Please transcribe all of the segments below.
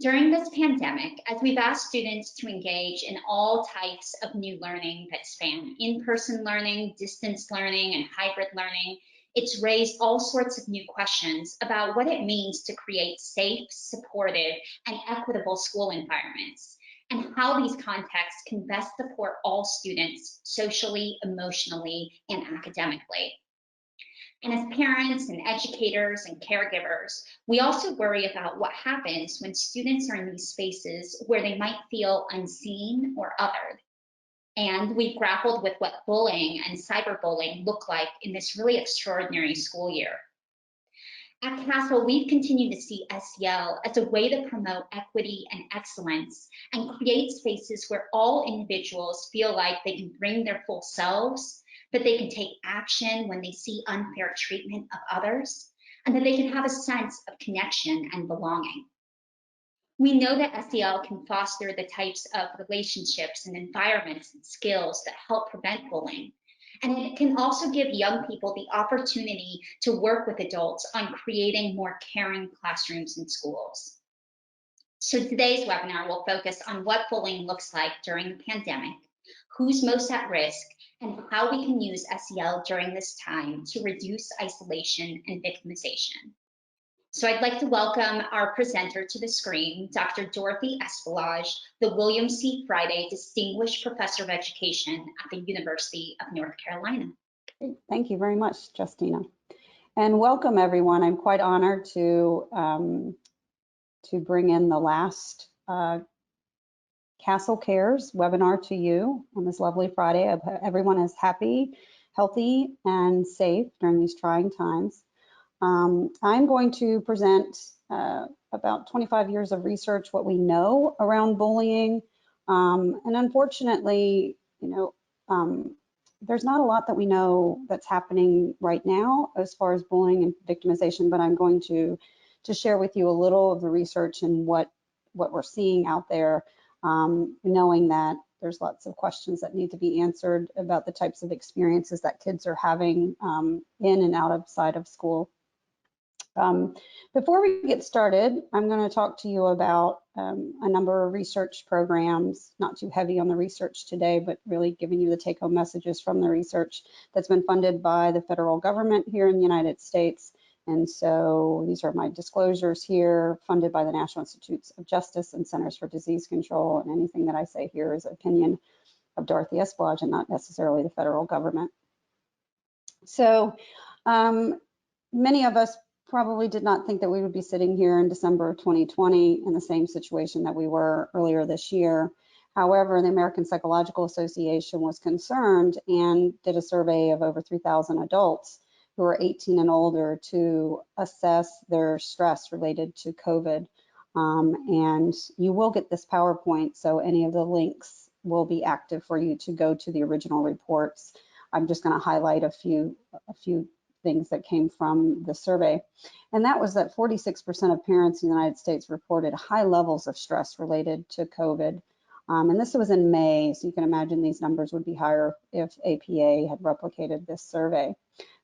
During this pandemic, as we've asked students to engage in all types of new learning that span in-person learning, distance learning, and hybrid learning, it's raised all sorts of new questions about what it means to create safe, supportive, and equitable school environments, and how these contexts can best support all students socially, emotionally, and academically. And as parents and educators and caregivers, we also worry about what happens when students are in these spaces where they might feel unseen or othered. And we've grappled with what bullying and cyberbullying look like in this really extraordinary school year. At CASEL, we've continued to see SEL as a way to promote equity and excellence and create spaces where all individuals feel like they can bring their full selves, that they can take action when they see unfair treatment of others, and that they can have a sense of connection and belonging. We know that SEL can foster the types of relationships and environments and skills that help prevent bullying. And it can also give young people the opportunity to work with adults on creating more caring classrooms and schools. So today's webinar will focus on what bullying looks like during the pandemic, who's most at risk, and how we can use SEL during this time to reduce isolation and victimization. So I'd like to welcome our presenter to the screen, Dr. Dorothy Espelage, the William C. Friday Distinguished Professor of Education at the University of North Carolina. Thank you very much, Justina. And welcome everyone. I'm quite honored to bring in the last CASEL CARES webinar to you on this lovely Friday. I hope everyone is happy, healthy, and safe during these trying times. I'm going to present about 25 years of research, what we know around bullying. And unfortunately, there's not a lot that we know that's happening right now as far as bullying and victimization, but I'm going to share with you a little of the research and what we're seeing out there, knowing that there's lots of questions that need to be answered about the types of experiences that kids are having in and outside of school. Before we get started, I'm going to talk to you about a number of research programs, not too heavy on the research today, but really giving you the take-home messages from the research that's been funded by the federal government here in the United States. And so these are my disclosures here, funded by the National Institutes of Justice and Centers for Disease Control. And anything that I say here is opinion of Dorothy Espelage and not necessarily the federal government. So many of us probably did not think that we would be sitting here in December of 2020 in the same situation that we were earlier this year. However, the American Psychological Association was concerned and did a survey of over 3,000 adults who are 18 and older to assess their stress related to COVID. And you will get this PowerPoint, so any of the links will be active for you to go to the original reports. I'm just going to highlight a few things that came from the survey. And that was that 46% of parents in the United States reported high levels of stress related to COVID. And this was in May, so you can imagine these numbers would be higher if APA had replicated this survey.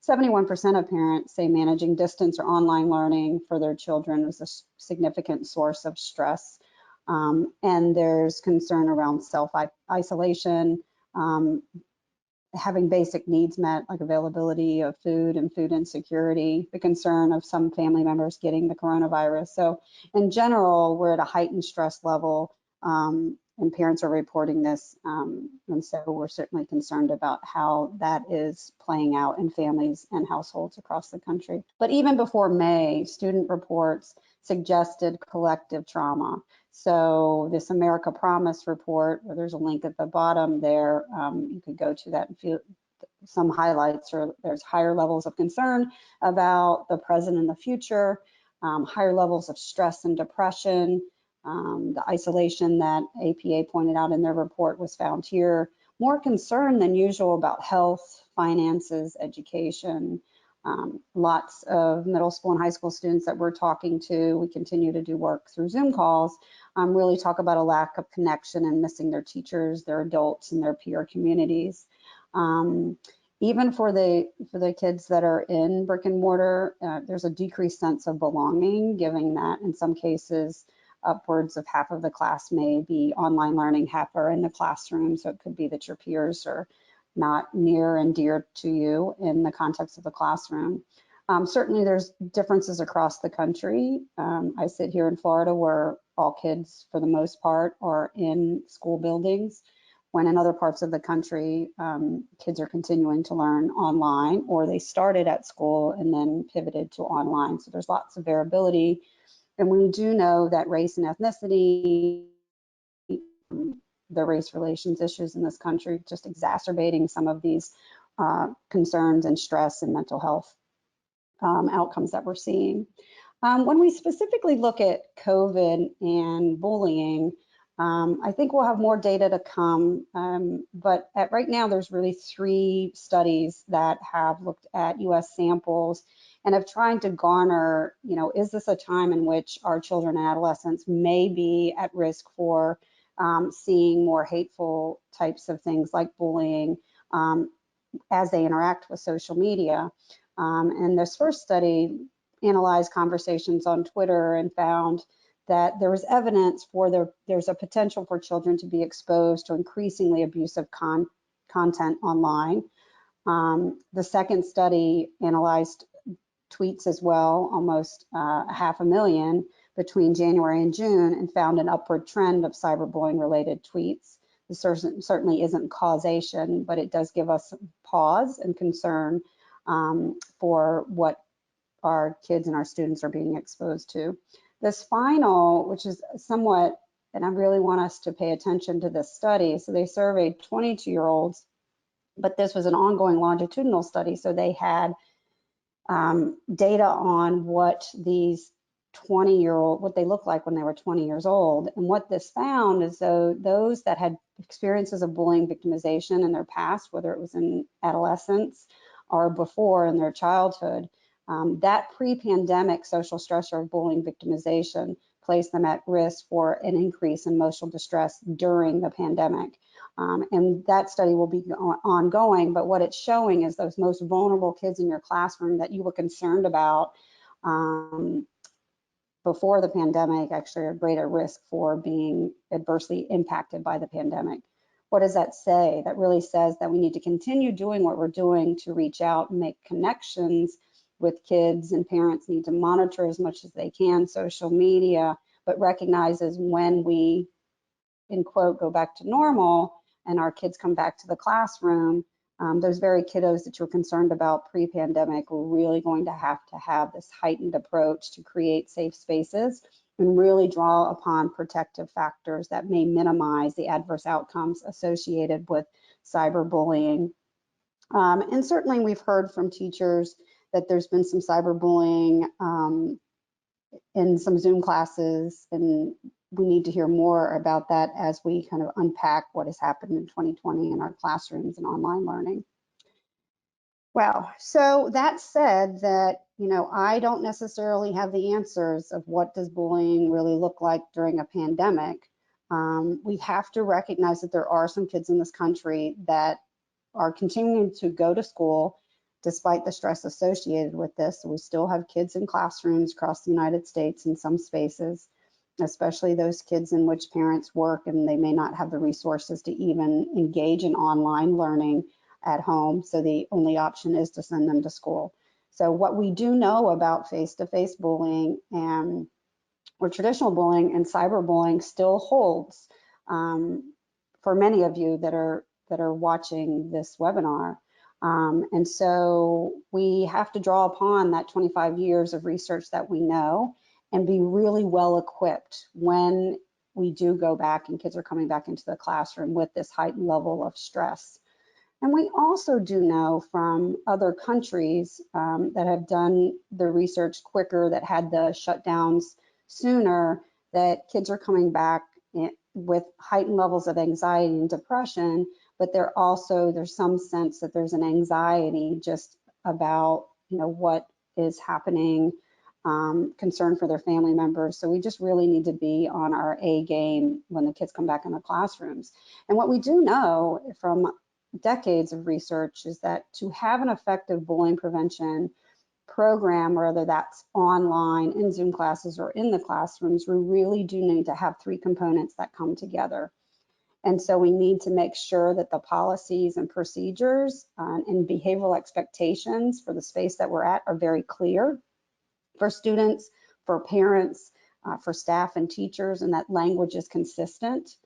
71% of parents say managing distance or online learning for their children was a significant source of stress. And there's concern around self-isolation, having basic needs met, like availability of food and food insecurity, the concern of some family members getting the coronavirus. So in general, we're at a heightened stress level, and parents are reporting this. And so we're certainly concerned about how that is playing out in families and households across the country. But even before May, student reports suggested collective trauma. So this America Promise report, where there's a link at the bottom there, you could go to that and feel some highlights, or there's higher levels of concern about the present and the future, higher levels of stress and depression, the isolation that APA pointed out in their report was found here, more concern than usual about health, finances, education. Lots of middle school and high school students that we're talking to, we continue to do work through Zoom calls, really talk about a lack of connection and missing their teachers, their adults, and their peer communities. Even for the kids that are in brick and mortar, there's a decreased sense of belonging, given that in some cases upwards of half of the class may be online learning, half are in the classroom. So it could be that your peers are not near and dear to you in the context of the classroom. Certainly there's differences across the country. I sit here in Florida where all kids, for the most part, are in school buildings, when in other parts of the country, kids are continuing to learn online, or they started at school and then pivoted to online. So there's lots of variability. And we do know that race and ethnicity, the race relations issues in this country, just exacerbating some of these concerns and stress and mental health outcomes that we're seeing. When we specifically look at COVID and bullying, I think we'll have more data to come, but right now there's really 3 studies that have looked at US samples and have tried to garner, is this a time in which our children and adolescents may be at risk for seeing more hateful types of things like bullying as they interact with social media. And this first study analyzed conversations on Twitter and found that there was evidence for there's a potential for children to be exposed to increasingly abusive content online. The second study analyzed tweets as well, almost 500,000 between January and June, and found an upward trend of cyberbullying related tweets. This certainly isn't causation, but it does give us pause and concern for what our kids and our students are being exposed to. This final, which is somewhat, and I really want us to pay attention to this study. So they surveyed 22-year-olds, but this was an ongoing longitudinal study. So they had data on what these 20-year-old, what they look like when they were 20 years old. And what this found is those that had experiences of bullying victimization in their past, whether it was in adolescence or before in their childhood, that pre-pandemic social stressor of bullying victimization placed them at risk for an increase in emotional distress during the pandemic. And that study will be ongoing, but what it's showing is those most vulnerable kids in your classroom that you were concerned about before the pandemic actually are greater risk for being adversely impacted by the pandemic. What does that say? That really says that we need to continue doing what we're doing to reach out and make connections with kids, and parents need to monitor as much as they can social media, but recognizes when we, in quote, go back to normal and our kids come back to the classroom, those very kiddos that you're concerned about pre-pandemic, we're really going to have this heightened approach to create safe spaces and really draw upon protective factors that may minimize the adverse outcomes associated with cyberbullying. And certainly we've heard from teachers that there's been some cyberbullying in some Zoom classes, and we need to hear more about that as we kind of unpack what has happened in 2020 in our classrooms and online learning. Well, so that said that, I don't necessarily have the answers of what does bullying really look like during a pandemic. We have to recognize that there are some kids in this country that are continuing to go to school despite the stress associated with this. So we still have kids in classrooms across the United States in some spaces, especially those kids in which parents work and they may not have the resources to even engage in online learning at home. So the only option is to send them to school. So what we do know about face-to-face bullying or traditional bullying and cyberbullying still holds for many of you that are watching this webinar. And so we have to draw upon that 25 years of research that we know and be really well equipped when we do go back and kids are coming back into the classroom with this heightened level of stress. And we also do know from other countries that have done the research quicker, that had the shutdowns sooner, that kids are coming back with heightened levels of anxiety and depression, but there's some sense that there's an anxiety just about, what is happening, concern for their family members. So we just really need to be on our A game when the kids come back in the classrooms. And what we do know from decades of research is that to have an effective bullying prevention program, whether that's online, in Zoom classes, or in the classrooms, we really do need to have three components that come together. And so we need to make sure that the policies and procedures and behavioral expectations for the space that we're at are very clear for students, for parents, for staff and teachers, and that language is consistent.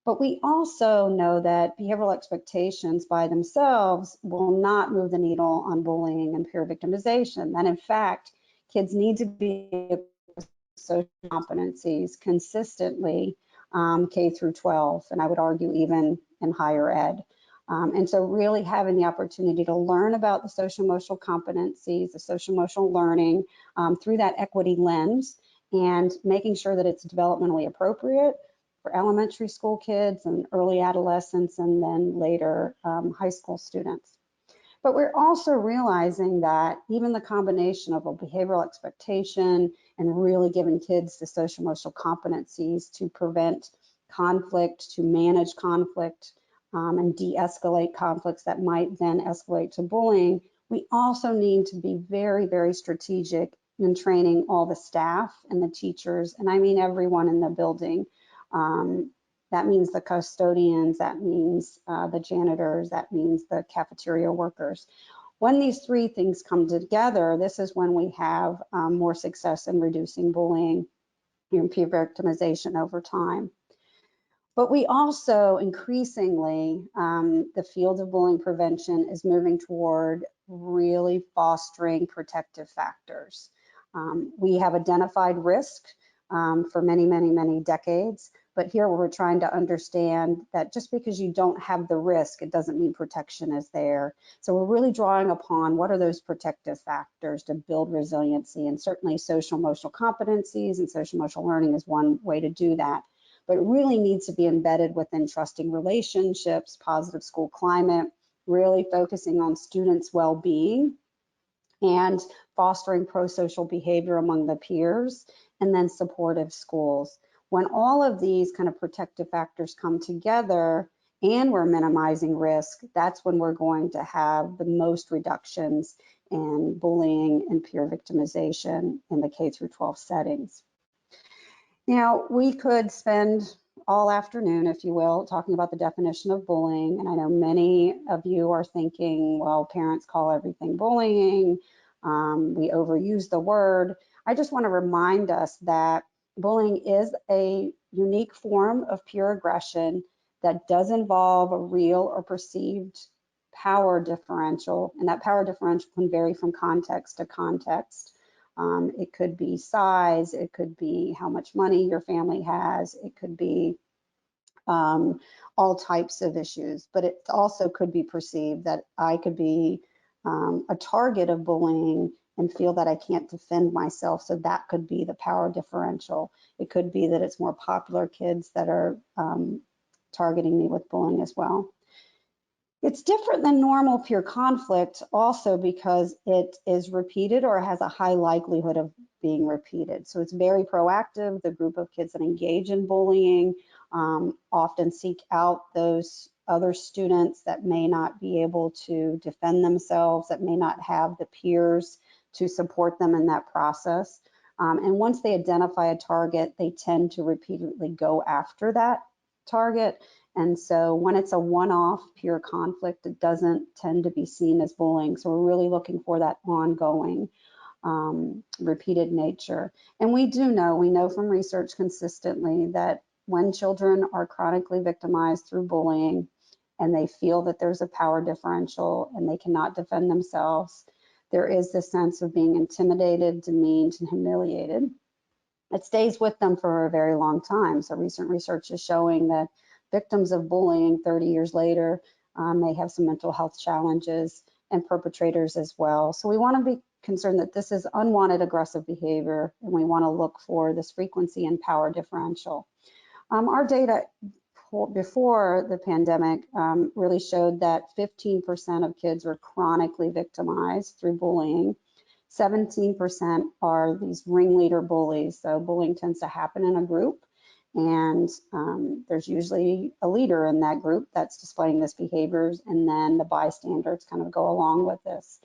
But we also know that behavioral expectations by themselves will not move the needle on bullying and peer victimization. That in fact, kids need to be social competencies consistently K through 12, and I would argue even in higher ed. And so really having the opportunity to learn about the social emotional competencies, the social emotional learning through that equity lens, and making sure that it's developmentally appropriate for elementary school kids and early adolescents, and then later high school students. But we're also realizing that even the combination of a behavioral expectation and really giving kids the social emotional competencies to prevent conflict, to manage conflict, and de-escalate conflicts that might then escalate to bullying, we also need to be very, very strategic in training all the staff and the teachers, and I mean everyone in the building. That means the custodians, that means the janitors, that means the cafeteria workers. When these three things come together, this is when we have more success in reducing bullying and peer victimization over time. But we also increasingly, the field of bullying prevention is moving toward really fostering protective factors. We have identified risk for many, many, many decades. But here we're trying to understand that just because you don't have the risk, it doesn't mean protection is there. So we're really drawing upon what are those protective factors to build resiliency, and certainly social emotional competencies and social emotional learning is one way to do that. But it really needs to be embedded within trusting relationships, positive school climate, really focusing on students' well-being and fostering pro-social behavior among the peers, and then supportive schools. When all of these kind of protective factors come together and we're minimizing risk, that's when we're going to have the most reductions in bullying and peer victimization in the K through 12 settings. Now, we could spend all afternoon, if you will, talking about the definition of bullying. And I know many of you are thinking, well, parents call everything bullying. We overuse the word. I just want to remind us that bullying is a unique form of pure aggression that does involve a real or perceived power differential, and that power differential can vary from context to context. It could be size, it could be how much money your family has, it could be all types of issues, but it also could be perceived that I could be a target of bullying and feel that I can't defend myself, so that could be the power differential. It could be that it's more popular kids that are targeting me with bullying as well. It's different than normal peer conflict also because it is repeated or has a high likelihood of being repeated. So it's very proactive. The group of kids that engage in bullying often seek out those other students that may not be able to defend themselves, that may not have the peers to support them in that process. And once they identify a target, they tend to repeatedly go after that target. And so when it's a one-off pure conflict, it doesn't tend to be seen as bullying. So we're really looking for that ongoing repeated nature. And we know from research consistently that when children are chronically victimized through bullying and they feel that there's a power differential and they cannot defend themselves, there is this sense of being intimidated, demeaned, and humiliated. It stays with them for a very long time. So recent research is showing that victims of bullying 30 years later may have some mental health challenges, and perpetrators as well. So we want to be concerned that this is unwanted aggressive behavior, and we want to look for this frequency and power differential. Our data before the pandemic really showed that 15% of kids were chronically victimized through bullying. 17% are these ringleader bullies. So bullying tends to happen in a group, and there's usually a leader in that group that's displaying this behaviors, and then the bystanders kind of go along with this.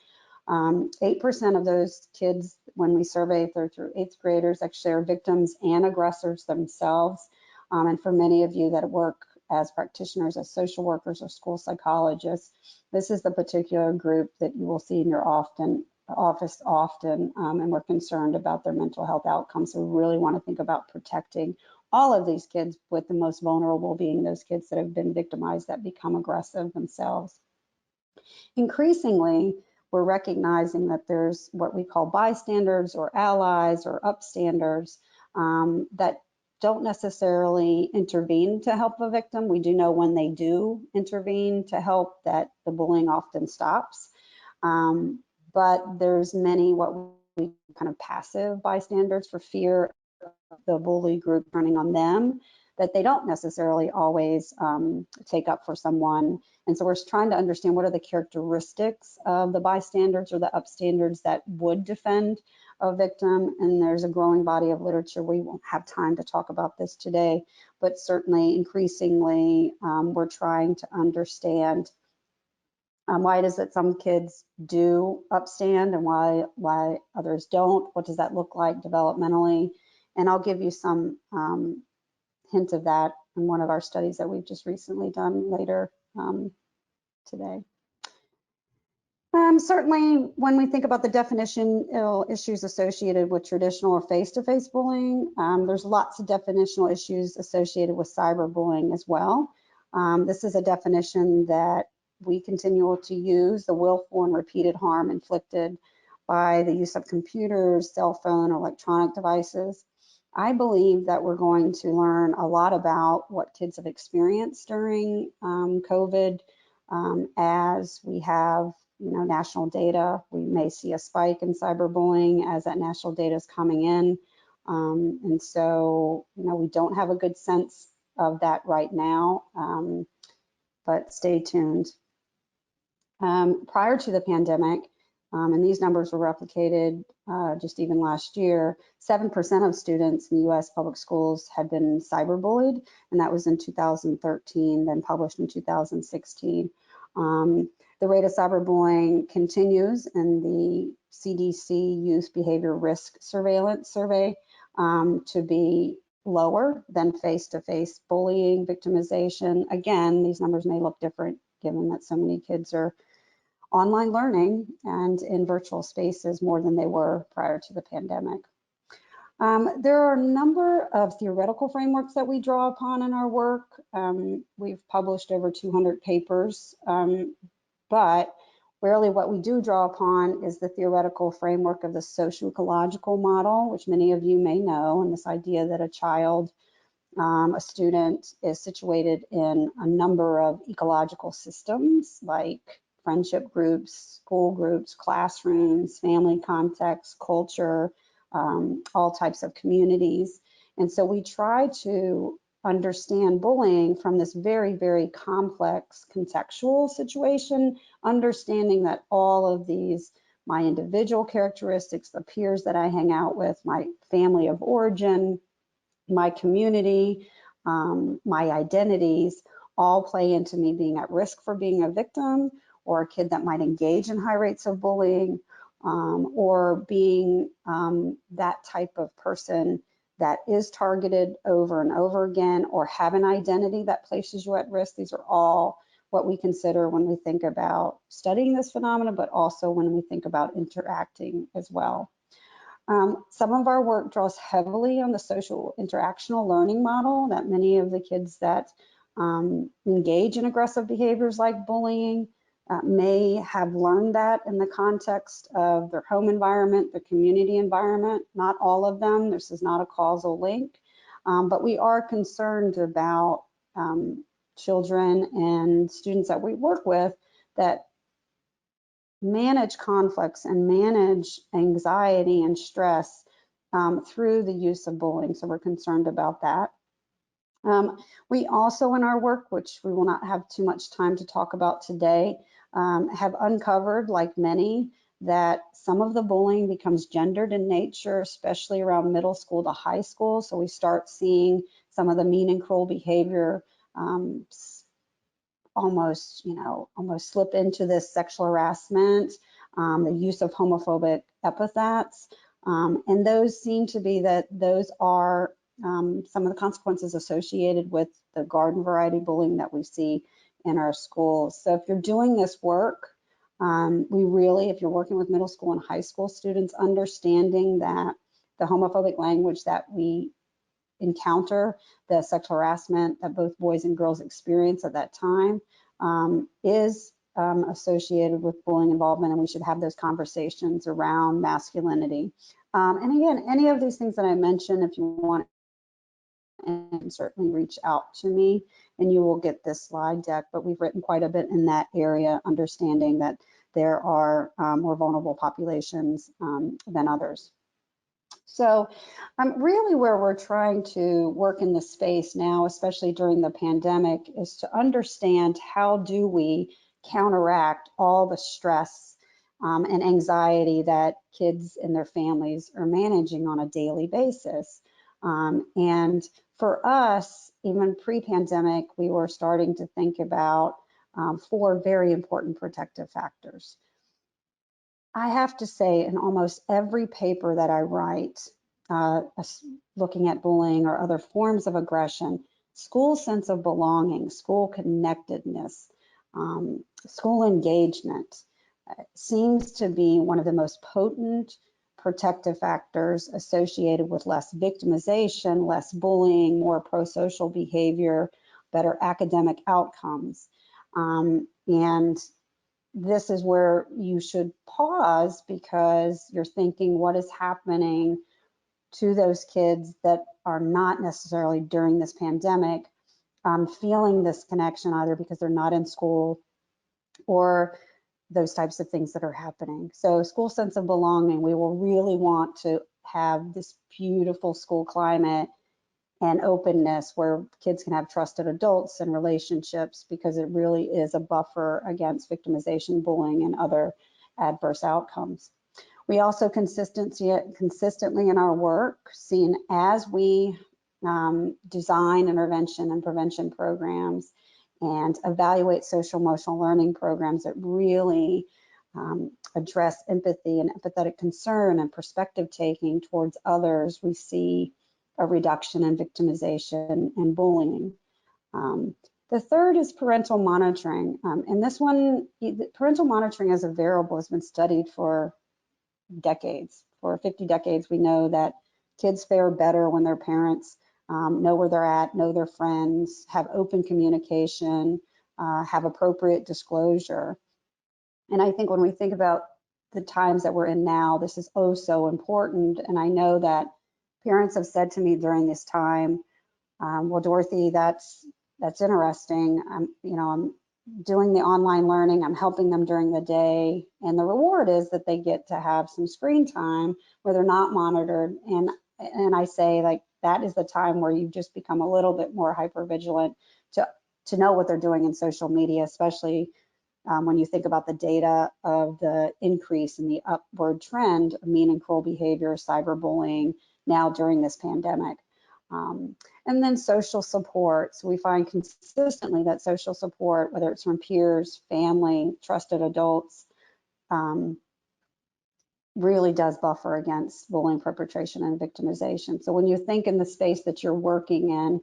8% of those kids, when we survey 3rd through 8th graders, actually are victims and aggressors themselves. And for many of you that work as practitioners, as social workers or school psychologists, this is the particular group that you will see in your office often, and we're concerned about their mental health outcomes. So we really want to think about protecting all of these kids, with the most vulnerable being those kids that have been victimized that become aggressive themselves. Increasingly, we're recognizing that there's what we call bystanders or allies or upstanders that don't necessarily intervene to help a victim. We do know when they do intervene to help that the bullying often stops. But there's many what we kind of passive bystanders for fear of the bully group turning on them, that they don't necessarily always take up for someone. And so we're trying to understand what are the characteristics of the bystanders or the upstanders that would defend a victim. And there's a growing body of literature. We won't have time to talk about this today, but certainly increasingly we're trying to understand why it is that some kids do upstand and why others don't. What does that look like developmentally? And I'll give you some hint of that in one of our studies that we've just recently done later today. Certainly, when we think about the definitional issues associated with traditional or face-to-face bullying, there's lots of definitional issues associated with cyberbullying as well. This is a definition that we continue to use: the willful and repeated harm inflicted by the use of computers, cell phone, or electronic devices. I believe that we're going to learn a lot about what kids have experienced during COVID as we have national data. We may see a spike in cyberbullying as that national data is coming in. And so, we don't have a good sense of that right now, but stay tuned. Prior to the pandemic, and these numbers were replicated just even last year, 7% of students in US public schools had been cyberbullied, and that was in 2013, then published in 2016. The rate of cyberbullying continues in the CDC Youth Behavior Risk Surveillance Survey to be lower than face-to-face bullying, victimization. Again, these numbers may look different given that so many kids are online learning and in virtual spaces more than they were prior to the pandemic. There are a number of theoretical frameworks that we draw upon in our work. We've published over 200 papers, but really what we do draw upon is the theoretical framework of the social-ecological model, which many of you may know, and this idea that a child, a student, is situated in a number of ecological systems like friendship groups, school groups, classrooms, family context, culture, all types of communities. And so we try to understand bullying from this very, very complex contextual situation, understanding that all of these, my individual characteristics, the peers that I hang out with, my family of origin, my community, my identities, all play into me being at risk for being a victim, or a kid that might engage in high rates of bullying, or being that type of person that is targeted over and over again, or have an identity that places you at risk. These are all what we consider when we think about studying this phenomenon, but also when we think about interacting as well. Some of our work draws heavily on the social interactional learning model that many of the kids that engage in aggressive behaviors like bullying may have learned that in the context of their home environment, the community environment. Not all of them. This is not a causal link, but we are concerned about children and students that we work with that manage conflicts and manage anxiety and stress through the use of bullying. So we're concerned about that. We also, in our work, which we will not have too much time to talk about today, have uncovered, like many, that some of the bullying becomes gendered in nature, especially around middle school to high school. So we start seeing some of the mean and cruel behavior almost slip into this sexual harassment the use of homophobic epithets, and those seem to be that those are some of the consequences associated with the garden variety bullying that we see in our schools. So if you're doing this work, we really, if you're working with middle school and high school students, understanding that the homophobic language that we encounter, the sexual harassment that both boys and girls experience at that time, is associated with bullying involvement, and we should have those conversations around masculinity. And again, any of these things that I mentioned, if you want, and certainly reach out to me and you will get this slide deck, but we've written quite a bit in that area, understanding that there are more vulnerable populations than others. So really where we're trying to work in the space now, especially during the pandemic, is to understand how do we counteract all the stress and anxiety that kids and their families are managing on a daily basis. And for us, even pre-pandemic, we were starting to think about 4 very important protective factors. I have to say, in almost every paper that I write, looking at bullying or other forms of aggression, school sense of belonging, school connectedness, school engagement seems to be one of the most potent protective factors associated with less victimization, less bullying, more pro-social behavior, better academic outcomes. And this is where you should pause, because you're thinking, what is happening to those kids that are not necessarily during this pandemic feeling this connection, either because they're not in school or those types of things that are happening. So school sense of belonging, we will really want to have this beautiful school climate and openness where kids can have trusted adults and relationships, because it really is a buffer against victimization, bullying, and other adverse outcomes. We also consistently in our work, seen as we design intervention and prevention programs and evaluate social emotional learning programs that really address empathy and empathetic concern and perspective taking towards others, we see a reduction in victimization and bullying. The third is parental monitoring. And this one, parental monitoring as a variable has been studied for decades. For 50 decades, we know that kids fare better when their parents know where they're at, know their friends, have open communication, have appropriate disclosure. And I think when we think about the times that we're in now, this is oh so important. And I know that parents have said to me during this time, well, Dorothy, that's interesting. I'm doing the online learning, I'm helping them during the day, and the reward is that they get to have some screen time where they're not monitored. And I say, like, that is the time where you just become a little bit more hypervigilant to know what they're doing in social media, especially when you think about the data of the increase in the upward trend of mean and cruel behavior, cyberbullying now during this pandemic. And then social support. So we find consistently that social support, whether it's from peers, family, trusted adults, really does buffer against bullying, perpetration, and victimization. So when you think in the space that you're working in,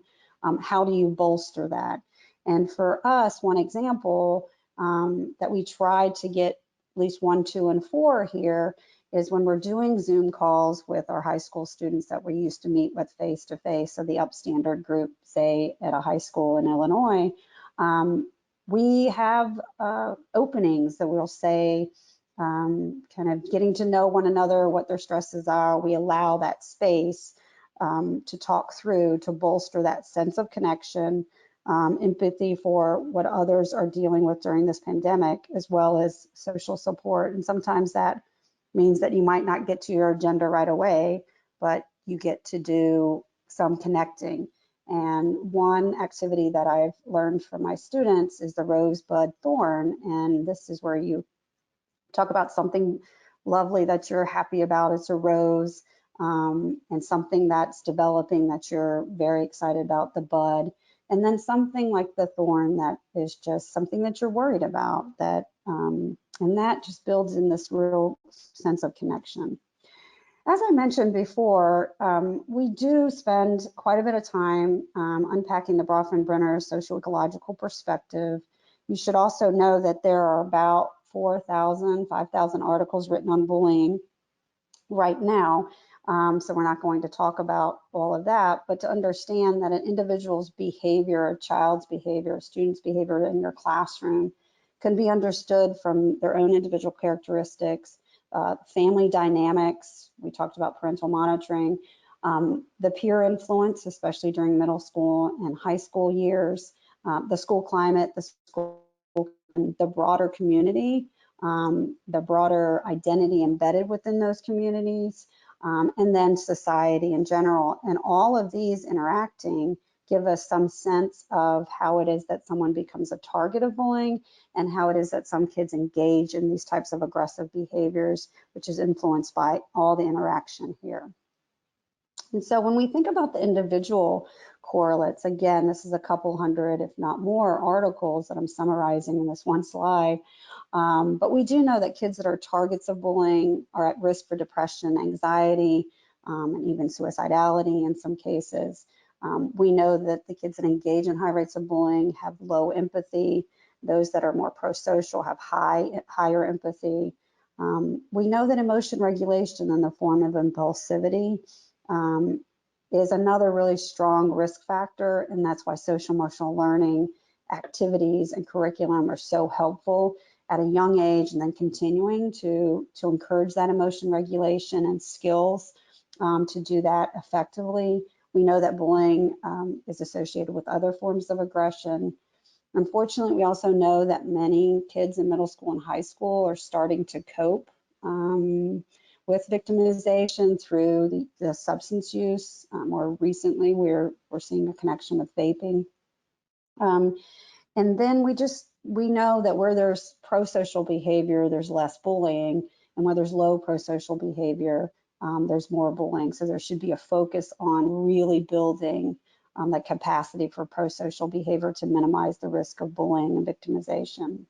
how do you bolster that? And for us, one example that we tried to get at least 1, 2, and 4 here is when we're doing Zoom calls with our high school students that we used to meet with face-to-face, so the upstandard group, say at a high school in Illinois, we have openings that we'll say, kind of getting to know one another, what their stresses are. We allow that space to talk through, to bolster that sense of connection, empathy for what others are dealing with during this pandemic, as well as social support. And sometimes that means that you might not get to your agenda right away, but you get to do some connecting. And one activity that I've learned from my students is the rosebud thorn. And this is where you talk about something lovely that you're happy about. It's a rose, and something that's developing that you're very excited about, the bud. And then something like the thorn that is just something that you're worried about, that And that just builds in this real sense of connection. As I mentioned before, we do spend quite a bit of time unpacking the Bronfenbrenner Social-Ecological Perspective. You should also know that there are about 4,000, 5,000 articles written on bullying right now. So we're not going to talk about all of that, but to understand that an individual's behavior, a child's behavior, a student's behavior in your classroom can be understood from their own individual characteristics, family dynamics. We talked about parental monitoring, the peer influence, especially during middle school and high school years, the school climate, the broader community, the broader identity embedded within those communities, and then society in general. And all of these interacting give us some sense of how it is that someone becomes a target of bullying and how it is that some kids engage in these types of aggressive behaviors, which is influenced by all the interaction here. And so when we think about the individual correlates, again, this is a couple hundred, if not more, articles that I'm summarizing in this one slide. But we do know that kids that are targets of bullying are at risk for depression, anxiety, and even suicidality in some cases. We know that the kids that engage in high rates of bullying have low empathy. Those that are more pro-social have higher empathy. We know that emotion regulation in the form of impulsivity is another really strong risk factor, and that's why social emotional learning activities and curriculum are so helpful at a young age, and then continuing to encourage that emotion regulation and skills to do that effectively. We know that bullying is associated with other forms of aggression. Unfortunately, we also know that many kids in middle school and high school are starting to cope with victimization through the substance use. More recently, we're seeing a connection with vaping. And then we know that where there's pro-social behavior, there's less bullying, and where there's low pro-social behavior, there's more bullying. So there should be a focus on really building that capacity for pro-social behavior to minimize the risk of bullying and victimization.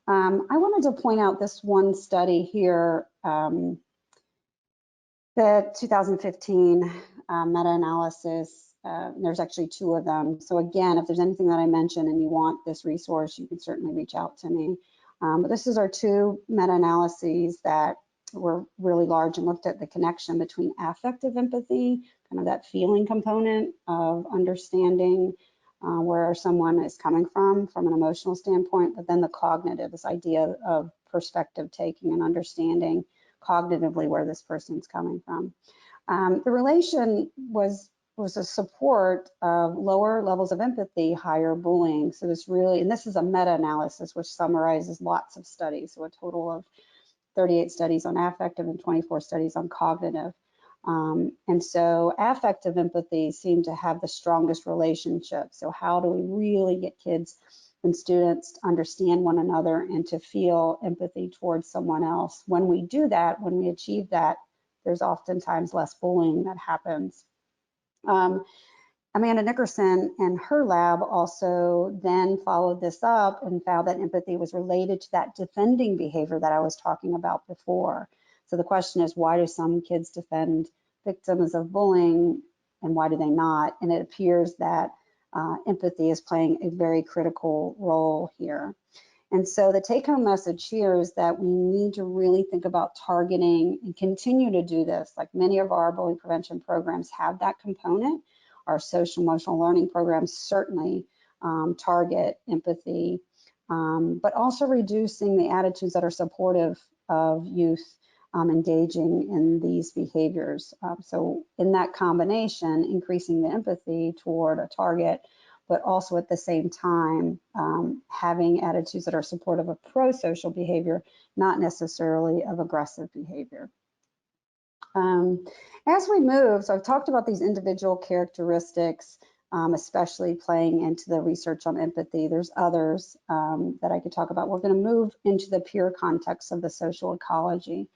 I wanted to point out this one study here, the 2015 meta-analysis. There's actually two of them. So again, if there's anything that I mentioned and you want this resource, you can certainly reach out to me. But this is our two meta-analyses that were really large and looked at the connection between affective empathy, kind of that feeling component of understanding where someone is coming from an emotional standpoint, but then the cognitive, this idea of perspective taking and understanding cognitively where this person's coming from. The relation was a support of lower levels of empathy, higher bullying. So this really, and this is a meta-analysis which summarizes lots of studies, so a total of 38 studies on affective and 24 studies on cognitive. And so affective empathy seemed to have the strongest relationship. So how do we really get kids and students to understand one another and to feel empathy towards someone else? When we do that, when we achieve that, there's oftentimes less bullying that happens. Amanda Nickerson and her lab also then followed this up and found that empathy was related to that defending behavior that I was talking about before. So the question is, why do some kids defend victims of bullying and why do they not? And it appears that empathy is playing a very critical role here. And so the take-home message here is that we need to really think about targeting and continue to do this. Like many of our bullying prevention programs have that component. Our social emotional learning programs certainly target empathy, but also reducing the attitudes that are supportive of youth engaging in these behaviors. So in that combination, increasing the empathy toward a target, but also at the same time having attitudes that are supportive of pro-social behavior, not necessarily of aggressive behavior. As we move, so I've talked about these individual characteristics, especially playing into the research on empathy. There's others that I could talk about. We're going to move into the peer context of the social ecology.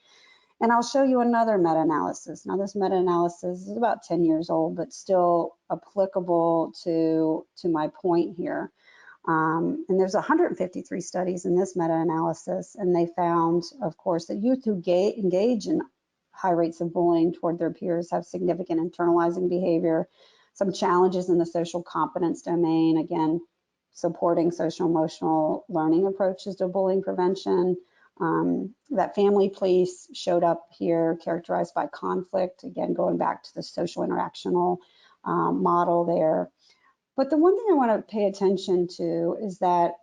And I'll show you another meta-analysis. Now this meta-analysis is about 10 years old, but still applicable to my point here. And there's 153 studies in this meta-analysis, and they found, of course, that youth who engage in high rates of bullying toward their peers have significant internalizing behavior, some challenges in the social competence domain, again, supporting social emotional learning approaches to bullying prevention. That family police showed up here, characterized by conflict, again, going back to the social interactional model there. But the one thing I want to pay attention to is that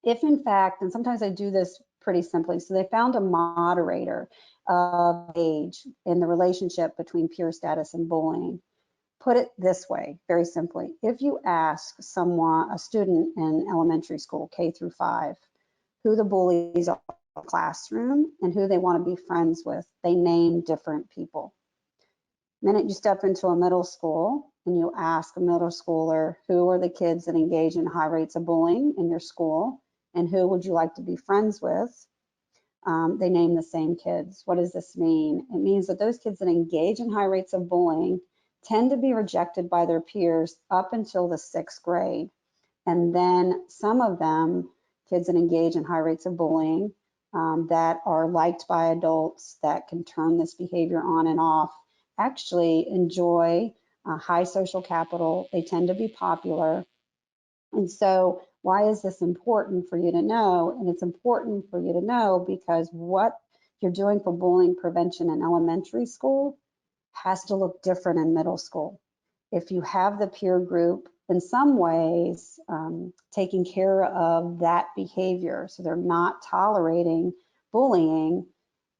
if in fact, and sometimes I do this pretty simply, so they found a moderator of age in the relationship between peer status and bullying. Put it this way, very simply, if you ask someone, a student in elementary school, K through 5, who the bullies are in the classroom and who they want to be friends with, they name different people. The minute you step into a middle school and you ask a middle schooler, who are the kids that engage in high rates of bullying in your school and who would you like to be friends with? They name the same kids. What does this mean? It means that those kids that engage in high rates of bullying tend to be rejected by their peers up until the 6th grade. And then some of them, kids that engage in high rates of bullying, that are liked by adults that can turn this behavior on and off, actually enjoy high social capital. They tend to be popular. And so why is this important for you to know? And it's important for you to know because what you're doing for bullying prevention in elementary school has to look different in middle school. If you have the peer group in some ways taking care of that behavior, so they're not tolerating bullying,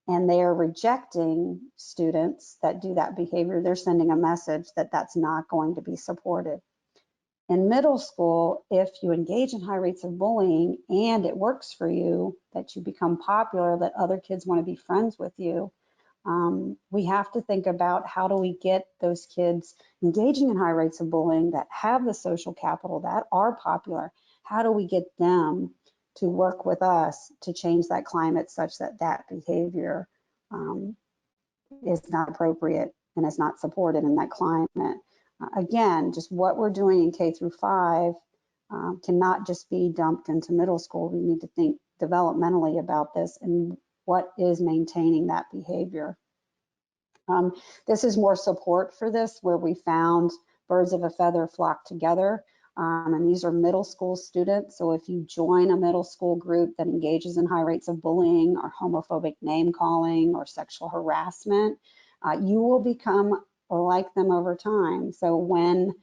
and they are rejecting students that do that behavior, they're sending a message that that's not going to be supported. In middle school, if you engage in high rates of bullying and it works for you, that you become popular, that other kids want to be friends with you, we have to think about how do we get those kids engaging in high rates of bullying that have the social capital, that are popular, how do we get them to work with us to change that climate such that that behavior is not appropriate and is not supported in that climate. Again, just what we're doing in K through 5 cannot just be dumped into middle school. We need to think developmentally about this and what is maintaining that behavior. This is more support for this, where we found birds of a feather flock together. And these are middle school students. So if you join a middle school group that engages in high rates of bullying or homophobic name calling or sexual harassment, you will become like them over time. So when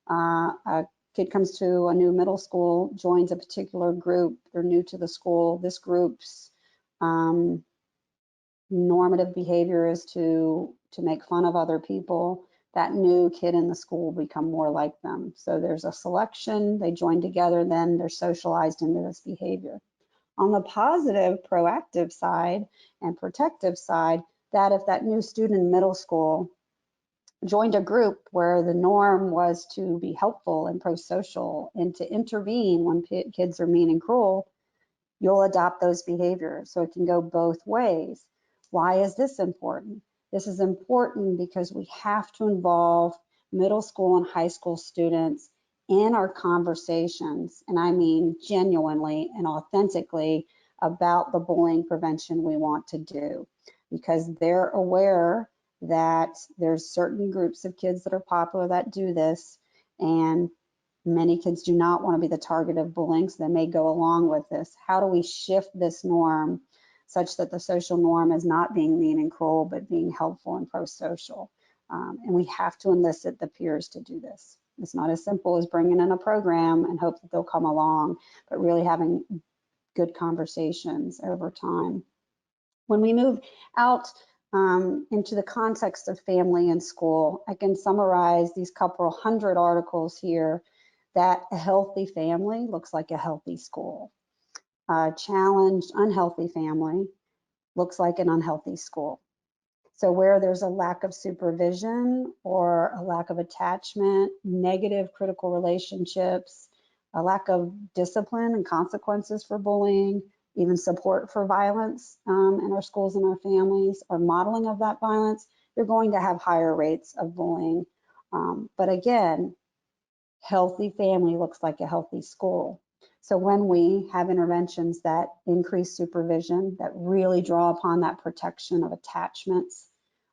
a kid comes to a new middle school, joins a particular group, they're new to the school, this group's normative behavior is to make fun of other people, that new kid in the school will become more like them. So there's a selection, they join together, then they're socialized into this behavior. On the positive, proactive side and protective side, that if that new student in middle school joined a group where the norm was to be helpful and pro-social and to intervene when kids are mean and cruel, you'll adopt those behaviors. So it can go both ways. Why is this important? This is important because we have to involve middle school and high school students in our conversations, and I mean genuinely and authentically, about the bullying prevention we want to do, because they're aware that there's certain groups of kids that are popular that do this, and many kids do not want to be the target of bullying, so they may go along with this. How do we shift this norm such that the social norm is not being mean and cruel, but being helpful and pro-social? And we have to elicit the peers to do this. It's not as simple as bringing in a program and hope that they'll come along, but really having good conversations over time. When we move out into the context of family and school, I can summarize these couple hundred articles here that a healthy family looks like a healthy school. A challenged, unhealthy family looks like an unhealthy school. So where there's a lack of supervision or a lack of attachment, negative critical relationships, a lack of discipline and consequences for bullying, even support for violence in our schools and our families, or modeling of that violence, you're going to have higher rates of bullying. But again, healthy family looks like a healthy school. So when we have interventions that increase supervision, that really draw upon that protection of attachments,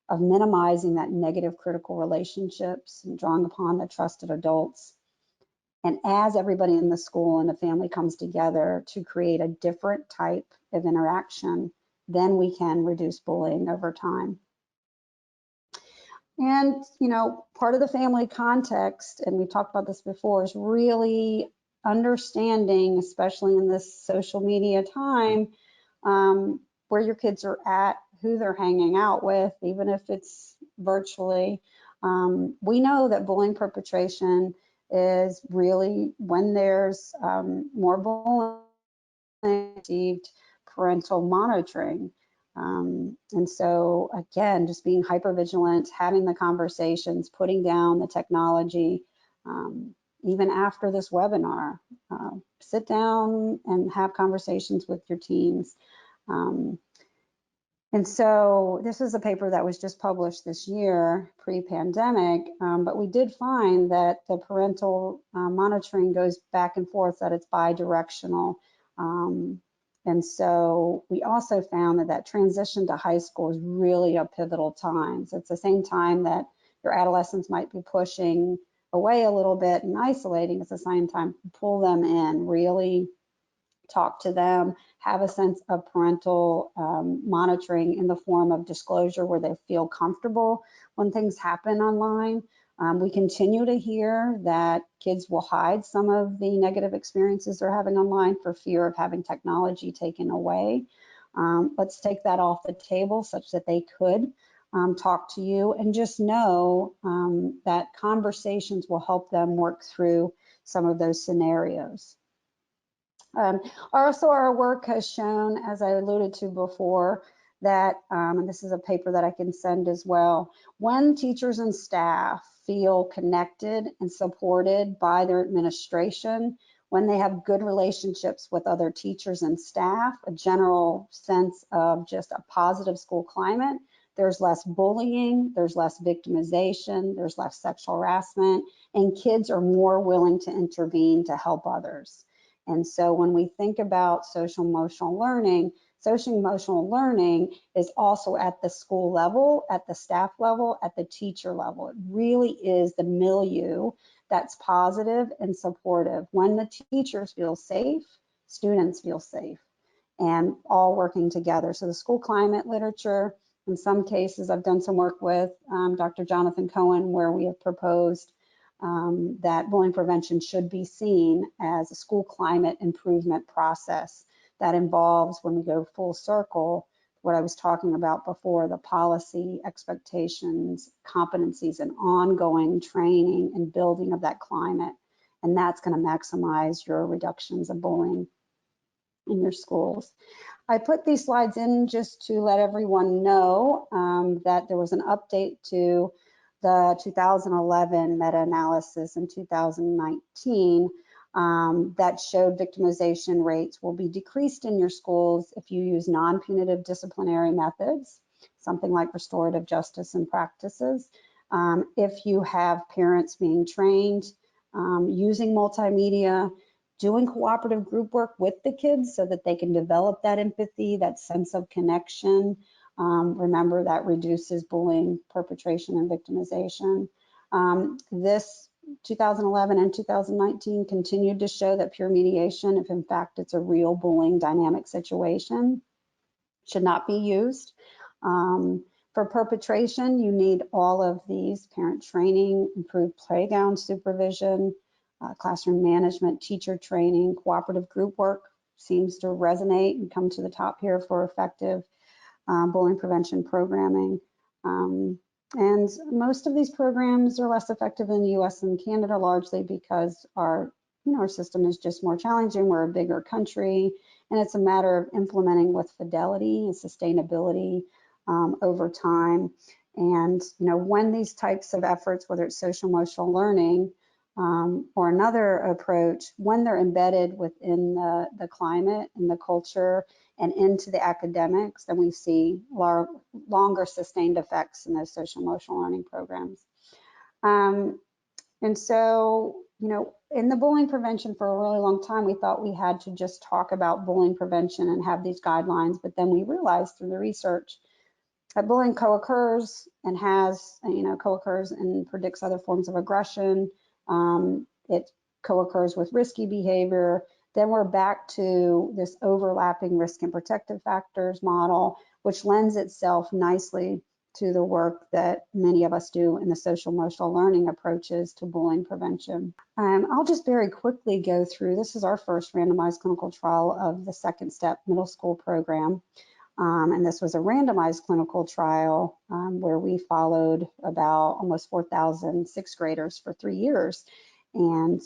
of minimizing that negative critical relationships and drawing upon the trusted adults, and as everybody in the school and the family comes together to create a different type of interaction, then we can reduce bullying over time. And, you know, part of the family context, and we talked about this before, is really understanding, especially in this social media time, where your kids are at, who they're hanging out with, even if it's virtually. We know that bullying perpetration is really when there's more bullying, received parental monitoring. And so again, just being hypervigilant, having the conversations, putting down the technology, even after this webinar, sit down and have conversations with your teams. And so this is a paper that was just published this year, pre-pandemic, but we did find that the parental monitoring goes back and forth, that it's bi-directional. And so we also found that that transition to high school is really a pivotal time. So it's the same time that your adolescents might be pushing away a little bit and isolating. It's the same time to pull them in, really talk to them, have a sense of parental monitoring in the form of disclosure where they feel comfortable when things happen online. We continue to hear that kids will hide some of the negative experiences they're having online for fear of having technology taken away. Let's take that off the table such that they could talk to you, and just know that conversations will help them work through some of those scenarios. Also, our work has shown, as I alluded to before, that, and this is a paper that I can send as well, when teachers and staff feel connected and supported by their administration, when they have good relationships with other teachers and staff, a general sense of just a positive school climate, there's less bullying, there's less victimization, there's less sexual harassment, and kids are more willing to intervene to help others. And so when we think about social emotional learning is also at the school level, at the staff level, at the teacher level. It really is the milieu that's positive and supportive. When the teachers feel safe, students feel safe, and all working together. So the school climate literature, in some cases, I've done some work with Dr. Jonathan Cohen, where we have proposed that bullying prevention should be seen as a school climate improvement process that involves, when we go full circle, what I was talking about before, the policy, expectations, competencies, and ongoing training and building of that climate. And that's going to maximize your reductions of bullying in your schools. I put these slides in just to let everyone know that there was an update to the 2011 meta-analysis in 2019 that showed victimization rates will be decreased in your schools if you use non-punitive disciplinary methods, something like restorative justice and practices. If you have parents being trained using multimedia, doing cooperative group work with the kids so that they can develop that empathy, that sense of connection. Remember, that reduces bullying, perpetration, and victimization. This 2011 and 2019 continued to show that peer mediation, if in fact it's a real bullying dynamic situation, should not be used. For perpetration, you need all of these: parent training, improved playground supervision, classroom management, teacher training, cooperative group work seems to resonate and come to the top here for effective bullying prevention programming. And most of these programs are less effective in the US and Canada, largely because our system is just more challenging. We're a bigger country, and it's a matter of implementing with fidelity and sustainability over time. And when these types of efforts, whether it's social emotional learning or another approach, when they're embedded within the climate and the culture and into the academics, then we see longer sustained effects in those social emotional learning programs. And so, you know, in the bullying prevention for a really long time, we thought we had to just talk about bullying prevention and have these guidelines, but then we realized through the research that bullying co-occurs and has, you know, co-occurs and predicts other forms of aggression. It co-occurs with risky behavior. Then we're back to this overlapping risk and protective factors model, which lends itself nicely to the work that many of us do in the social emotional learning approaches to bullying prevention. I'll just very quickly go through, this is our first randomized clinical trial of the second step middle school program. And this was a randomized clinical trial where we followed about almost 4,000 sixth graders for 3 years. And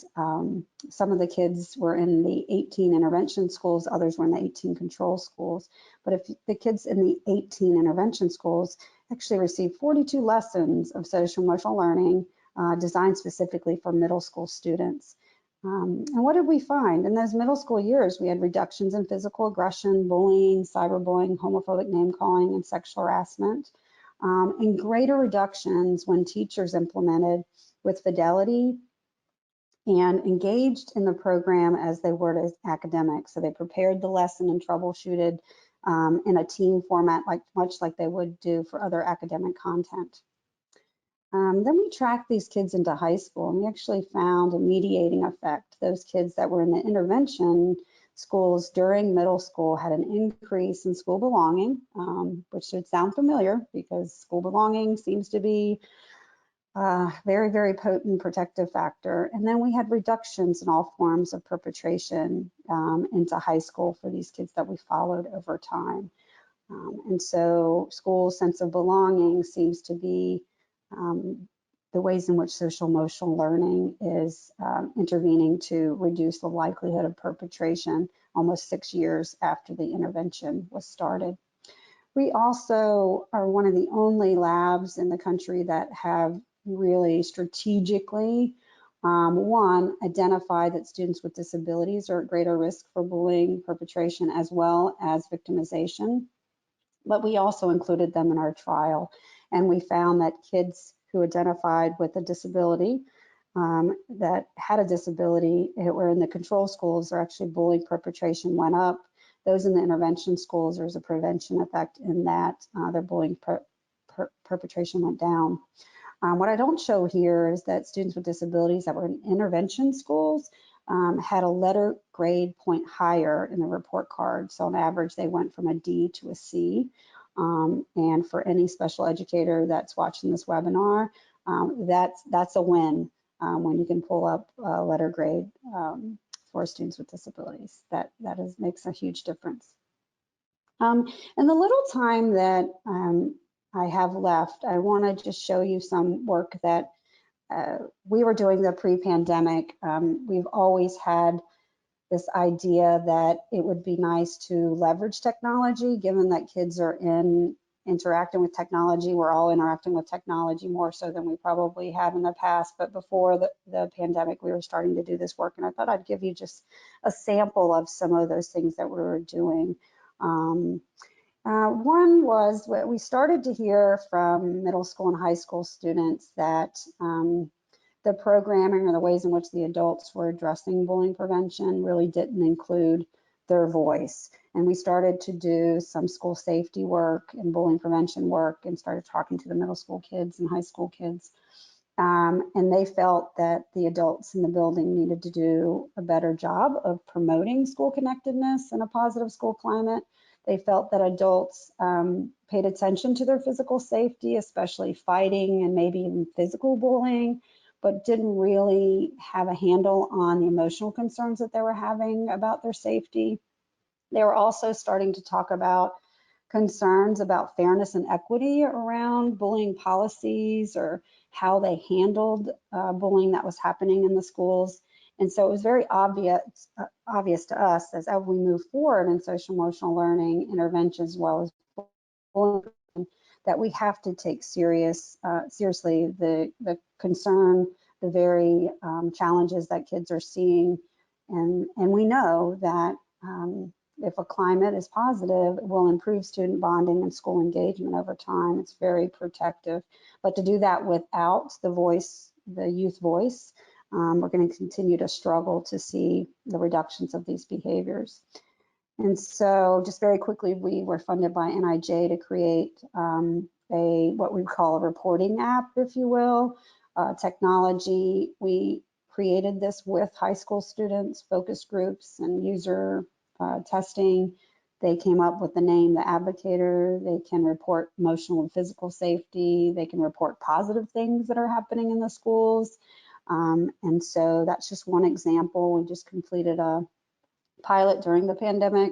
some of the kids were in the 18 intervention schools, others were in the 18 control schools. But if the kids in the 18 intervention schools actually received 42 lessons of social emotional learning designed specifically for middle school students. And what did we find? In those middle school years, we had reductions in physical aggression, bullying, cyberbullying, homophobic name calling, and sexual harassment, and greater reductions when teachers implemented with fidelity and engaged in the program as they were as academics. So they prepared the lesson and troubleshooted in a team format, much like they would do for other academic content. Then we tracked these kids into high school, and we actually found a mediating effect. Those kids that were in the intervention schools during middle school had an increase in school belonging, which should sound familiar because school belonging seems to be a very, very potent protective factor. And then we had reductions in all forms of perpetration into high school for these kids that we followed over time. And so school sense of belonging seems to be the ways in which social emotional learning is intervening to reduce the likelihood of perpetration almost 6 years after the intervention was started. We also are one of the only labs in the country that have really strategically, one, identified that students with disabilities are at greater risk for bullying, perpetration, as well as victimization. But we also included them in our trial, and we found that kids who identified with a disability, that had a disability, were in the control schools, or actually bullying perpetration went up. Those in the intervention schools, there's a prevention effect in that their bullying perpetration went down. What I don't show here is that students with disabilities that were in intervention schools had a letter grade point higher in the report card. So on average, they went from a D to a C. And for any special educator that's watching this webinar, that's a win when you can pull up a letter grade for students with disabilities. That makes a huge difference. And the little time that I have left, I want to just show you some work that we were doing the pre-pandemic. We've always had this idea that it would be nice to leverage technology, given that kids are interacting with technology. We're all interacting with technology more so than we probably have in the past. But before the pandemic, we were starting to do this work, and I thought I'd give you just a sample of some of those things that we were doing. One was we started to hear from middle school and high school students that the programming or the ways in which the adults were addressing bullying prevention really didn't include their voice. And we started to do some school safety work and bullying prevention work and started talking to the middle school kids and high school kids. And they felt that the adults in the building needed to do a better job of promoting school connectedness and a positive school climate. They felt that adults paid attention to their physical safety, especially fighting and maybe even physical bullying, but didn't really have a handle on the emotional concerns that they were having about their safety. They were also starting to talk about concerns about fairness and equity around bullying policies or how they handled bullying that was happening in the schools. And so it was very obvious to us as we move forward in social emotional learning interventions as well as bullying that we have to take seriously the concern, the very challenges that kids are seeing. And we know that if a climate is positive, it will improve student bonding and school engagement over time. It's very protective. But to do that without the voice, the youth voice, we're going to continue to struggle to see the reductions of these behaviors. And so just very quickly, we were funded by NIJ to create what we call a reporting app, if you will, technology. We created this with high school students, focus groups, and user testing. They came up with the name, the Advocator. They can report emotional and physical safety. They can report positive things that are happening in the schools. And so that's just one example. We just completed a pilot during the pandemic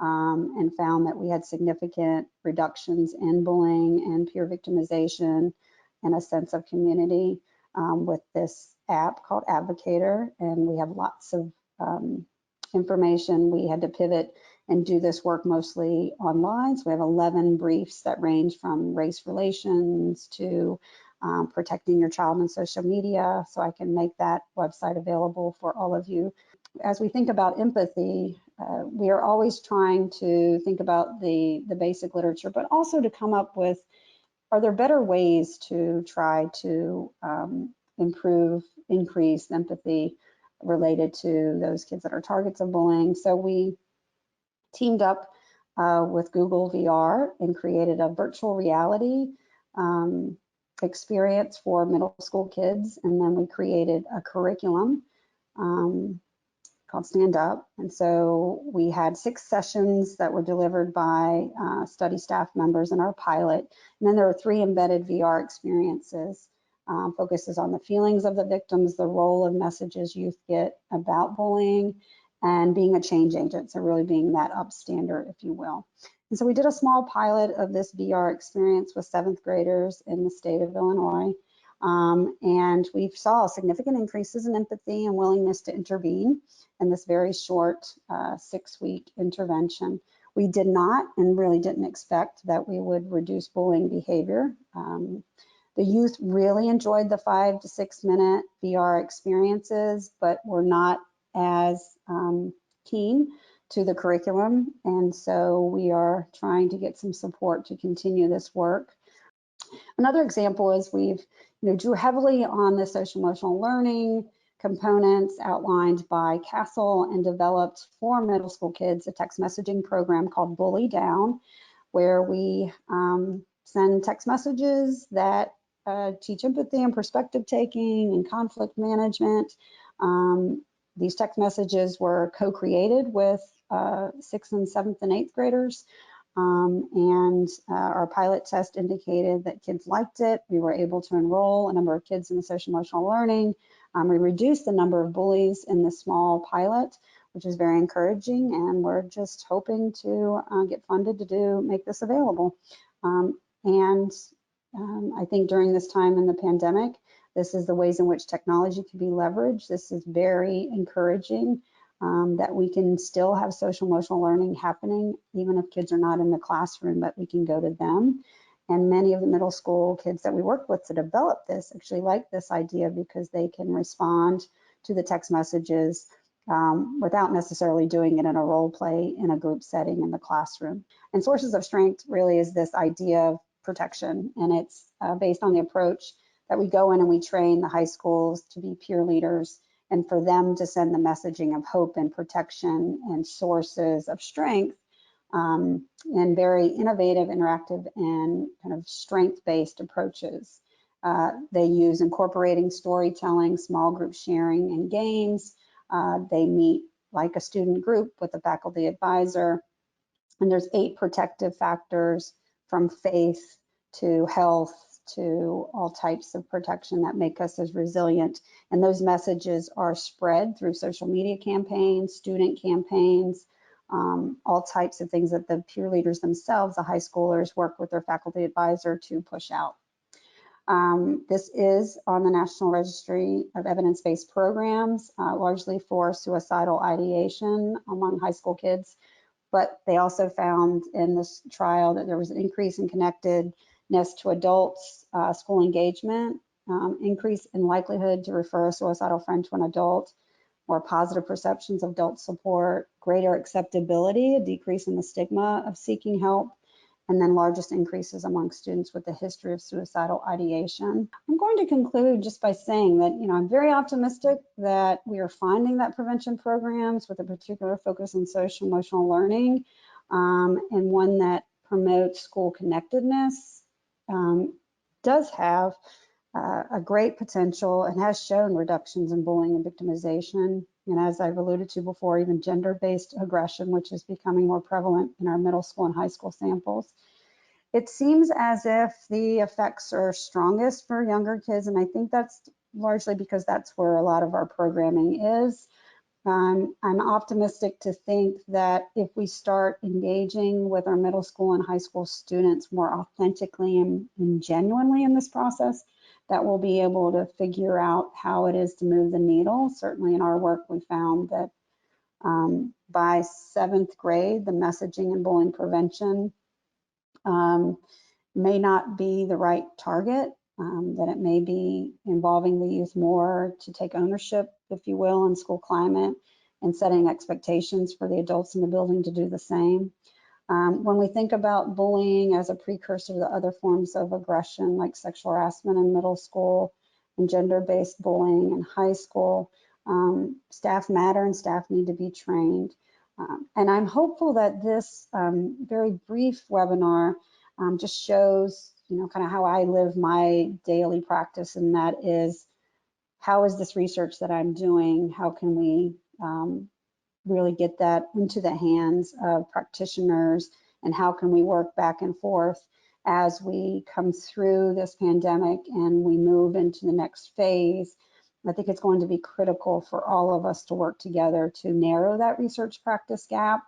and found that we had significant reductions in bullying and peer victimization and a sense of community with this app called Advocator. And we have lots of information. We had to pivot and do this work mostly online. So we have 11 briefs that range from race relations to protecting your child on social media. So I can make that website available for all of you. As we think about empathy, we are always trying to think about the basic literature, but also to come up with, are there better ways to try to increase empathy related to those kids that are targets of bullying? So we teamed up with Google VR and created a virtual reality experience for middle school kids. And then we created a curriculum called Stand Up. And so we had 6 sessions that were delivered by study staff members in our pilot. And then there are 3 embedded VR experiences. Focuses on the feelings of the victims, the role of messages youth get about bullying, and being a change agent, so really being that upstander, if you will. And so we did a small pilot of this VR experience with 7th graders in the state of Illinois. And we saw significant increases in empathy and willingness to intervene in this very short 6-week intervention. We did not and really didn't expect that we would reduce bullying behavior. The youth really enjoyed the 5 to 6 minute VR experiences, but were not as keen to the curriculum. And so we are trying to get some support to continue this work. Another example is we've drew heavily on the social emotional learning components outlined by CASEL and developed for middle school kids a text messaging program called Bully Down, where we send text messages that teach empathy and perspective taking and conflict management. These text messages were co-created with 6th and 7th and 8th graders. And our pilot test indicated that kids liked it. We were able to enroll a number of kids in the social emotional learning. We reduced the number of bullies in the small pilot, which is very encouraging. And we're just hoping to get funded to make this available. I think during this time in the pandemic, this is the ways in which technology can be leveraged. This is very encouraging. That we can still have social emotional learning happening, even if kids are not in the classroom, but we can go to them. And many of the middle school kids that we work with to develop this actually like this idea because they can respond to the text messages without necessarily doing it in a role play in a group setting in the classroom. And sources of strength really is this idea of protection. And it's based on the approach that we go in and we train the high schools to be peer leaders and for them to send the messaging of hope and protection and sources of strength and very innovative, interactive, and kind of strength-based approaches. They use incorporating storytelling, small group sharing, and games. They meet like a student group with a faculty advisor. And there's 8 protective factors from faith to health to all types of protection that make us as resilient. And those messages are spread through social media campaigns, student campaigns, all types of things that the peer leaders themselves, the high schoolers, work with their faculty advisor to push out. This is on the National Registry of Evidence-Based Programs, largely for suicidal ideation among high school kids. But they also found in this trial that there was an increase in connectedness to adults, school engagement, increase in likelihood to refer a suicidal friend to an adult, more positive perceptions of adult support, greater acceptability, a decrease in the stigma of seeking help, and then largest increases among students with a history of suicidal ideation. I'm going to conclude just by saying that, I'm very optimistic that we are finding that prevention programs with a particular focus on social emotional learning, and one that promotes school connectedness, does have a great potential and has shown reductions in bullying and victimization. And as I've alluded to before, even gender-based aggression, which is becoming more prevalent in our middle school and high school samples. It seems as if the effects are strongest for younger kids, and I think that's largely because that's where a lot of our programming is. I'm optimistic to think that if we start engaging with our middle school and high school students more authentically and genuinely in this process, that we'll be able to figure out how it is to move the needle. Certainly in our work, we found that by 7th grade, the messaging and bullying prevention may not be the right target, that it may be involving the youth more to take ownership, if you will, in school climate and setting expectations for the adults in the building to do the same. When we think about bullying as a precursor to other forms of aggression like sexual harassment in middle school and gender-based bullying in high school, staff matter and staff need to be trained. And I'm hopeful that this very brief webinar just shows, kind of how I live my daily practice, and that is, how is this research that I'm doing, how can we really get that into the hands of practitioners, and how can we work back and forth as we come through this pandemic and we move into the next phase. I think it's going to be critical for all of us to work together to narrow that research practice gap,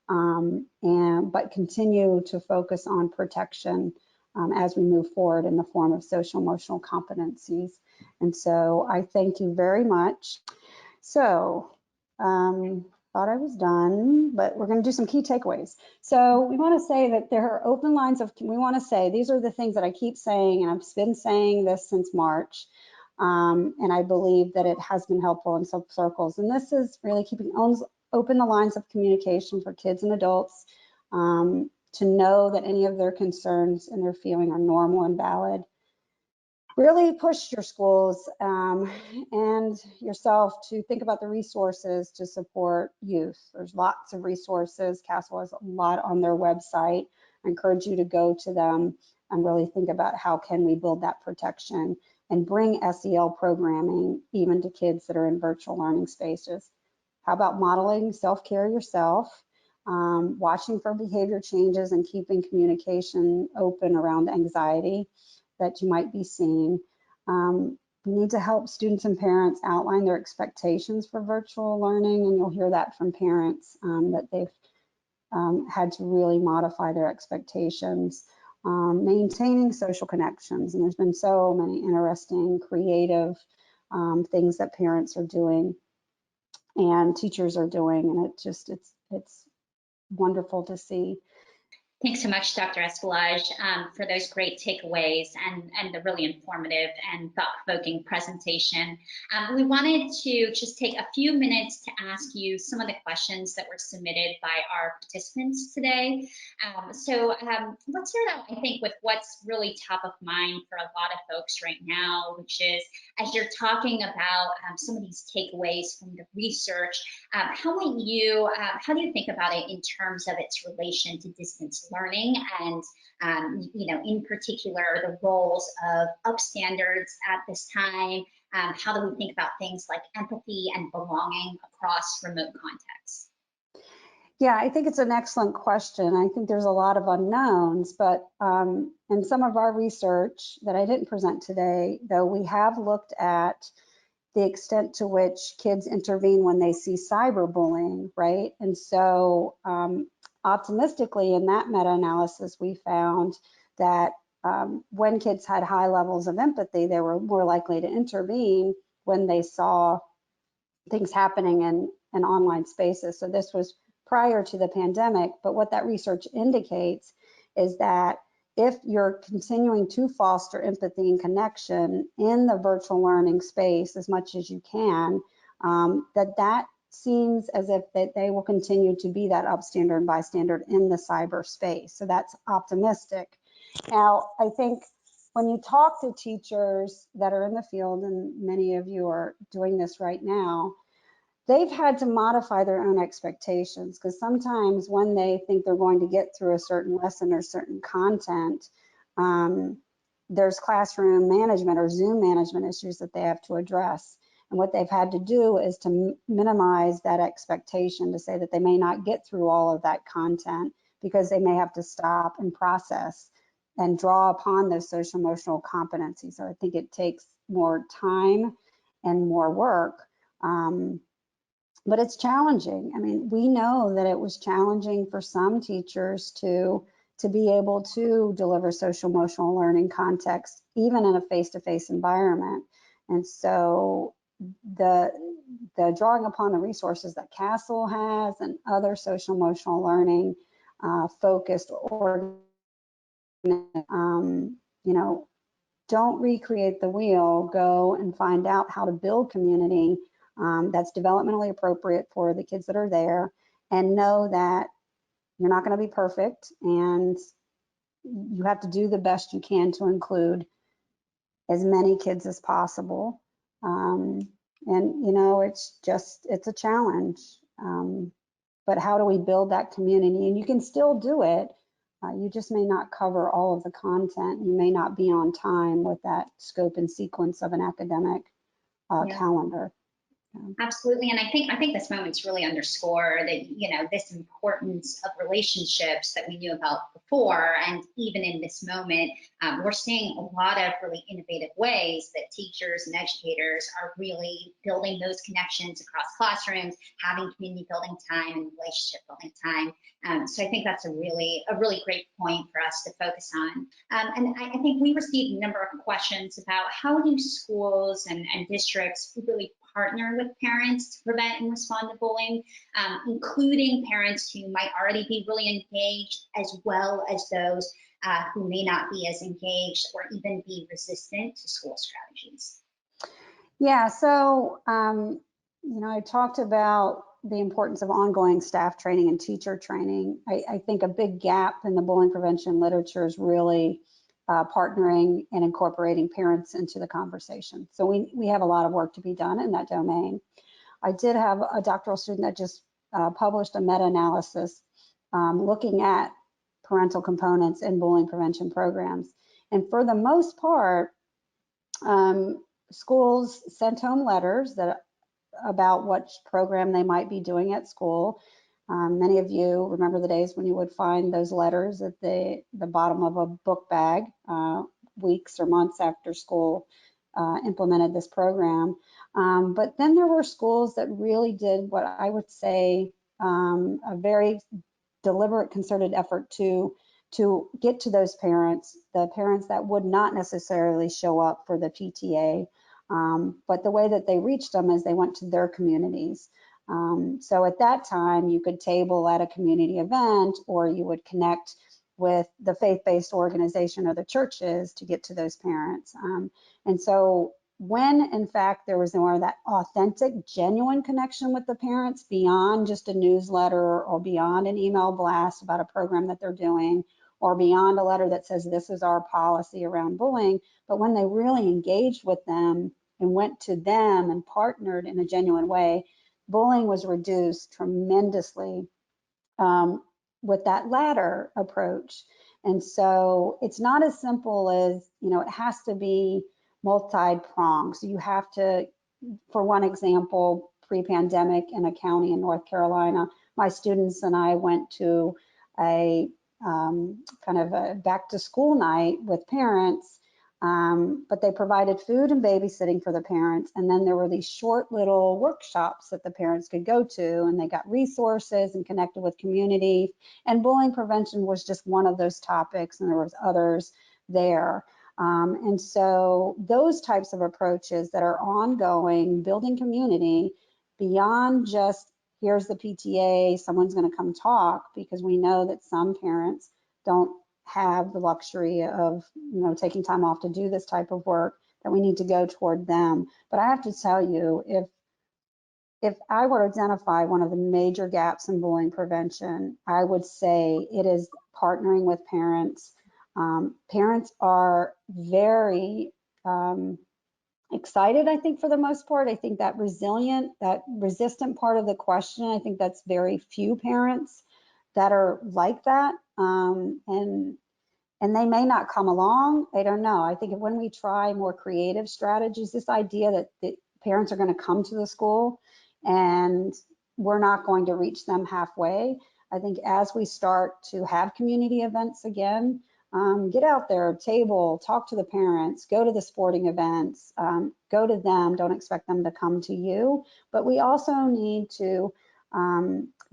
but continue to focus on protection as we move forward in the form of social emotional competencies. And so I thank you very much. So thought I was done, but we're going to do some key takeaways. So we want to say that there are open lines of, we want to say, these are the things that I keep saying, and I've been saying this since March. And I believe that it has been helpful in some circles. And this is really keeping open the lines of communication for kids and adults, to know that any of their concerns and their feeling are normal and valid. Really push your schools and yourself to think about the resources to support youth. There's lots of resources. CASEL has a lot on their website. I encourage you to go to them and really think about how can we build that protection and bring SEL programming even to kids that are in virtual learning spaces. How about modeling self-care yourself, watching for behavior changes and keeping communication open around anxiety that you might be seeing. We need to help students and parents outline their expectations for virtual learning, and you'll hear that from parents that they've had to really modify their expectations. Maintaining social connections, and there's been so many interesting, creative things that parents are doing and teachers are doing, and it's wonderful to see. Thanks so much, Dr. Espelage, for those great takeaways and the really informative and thought-provoking presentation. We wanted to just take a few minutes to ask you some of the questions that were submitted by our participants today. So let's start out, I think, with what's really top of mind for a lot of folks right now, which is, as you're talking about some of these takeaways from the research, how do you think about it in terms of its relation to distance learning and, in particular, the roles of upstanders at this time? How do we think about things like empathy and belonging across remote contexts? Yeah, I think it's an excellent question. I think there's a lot of unknowns, but in some of our research that I didn't present today, though, we have looked at the extent to which kids intervene when they see cyberbullying, right? And so optimistically in that meta-analysis, we found that when kids had high levels of empathy, they were more likely to intervene when they saw things happening in online spaces. So this was prior to the pandemic, but what that research indicates is that if you're continuing to foster empathy and connection in the virtual learning space as much as you can, that seems as if that they will continue to be that upstander and bystander in the cyberspace. So that's optimistic. Now, I think when you talk to teachers that are in the field, and many of you are doing this right now, they've had to modify their own expectations, because sometimes when they think they're going to get through a certain lesson or certain content, there's classroom management or Zoom management issues that they have to address. And what they've had to do is to minimize that expectation, to say that they may not get through all of that content because they may have to stop and process and draw upon those social emotional competencies. So I think it takes more time and more work. But it's challenging. I mean, we know that it was challenging for some teachers to be able to deliver social emotional learning context, even in a face-to-face environment. And so the drawing upon the resources that CASEL has and other social emotional learning focused you know, don't recreate the wheel, go and find out how to build community that's developmentally appropriate for the kids that are there, and know that you're not going to be perfect and you have to do the best you can to include as many kids as possible. And, you know, it's a challenge. But how do we build that community? And you can still do it. You just may not cover all of the content. You may not be on time with that scope and sequence of an academic calendar. Absolutely, and I think this moment's really underscore that, you know, this importance of relationships that we knew about before, and even in this moment, we're seeing a lot of really innovative ways that teachers and educators are really building those connections across classrooms, having community building time and relationship building time. So I think that's a really great point for us to focus on. And I think we received a number of questions about how do schools and districts really partner with parents to prevent and respond to bullying, including parents who might already be really engaged, as well as those who may not be as engaged or even be resistant to school strategies. Yeah, so, you know, I talked about the importance of ongoing staff training and teacher training. I think a big gap in the bullying prevention literature is really partnering and incorporating parents into the conversation. So we have a lot of work to be done in that domain. I did have a doctoral student that just published a meta-analysis looking at parental components in bullying prevention programs. And for the most part, schools sent home letters about what program they might be doing at school. Many of you remember the days when you would find those letters at the bottom of a book bag weeks or months after school implemented this program. But then there were schools that really did what I would say a very deliberate, concerted effort to get to those parents, the parents that would not necessarily show up for the PTA. But the way that they reached them is they went to their communities. So at that time, you could table at a community event, or you would connect with the faith-based organization or the churches to get to those parents. And so when, in fact, there was more of that authentic, genuine connection with the parents beyond just a newsletter or beyond an email blast about a program that they're doing, or beyond a letter that says this is our policy around bullying, but when they really engaged with them and went to them and partnered in a genuine way, bullying was reduced tremendously with that latter approach. And so it's not as simple as, you know, it has to be multi-pronged. So you have to, for one example, pre-pandemic in a county in North Carolina, my students and I went to a kind of a back to school night with parents, but they provided food and babysitting for the parents. And then there were these short little workshops that the parents could go to, and they got resources and connected with community. And bullying prevention was just one of those topics, and there was others there. And so those types of approaches that are ongoing, building community beyond just here's the PTA, someone's going to come talk, because we know that some parents don't have the luxury of, you know, taking time off to do this type of work, that we need to go toward them. But I have to tell you, if if I were to identify one of the major gaps in bullying prevention, I would say it is partnering with parents. Parents are very excited, I think, for the most part. I think that resistant part of the question, I think that's very few parents that are like that. And they may not come along. I don't know. I think when we try more creative strategies, this idea that parents are going to come to the school and we're not going to reach them halfway. I think as we start to have community events again, get out there, table, talk to the parents, go to the sporting events, go to them, don't expect them to come to you. But we also need to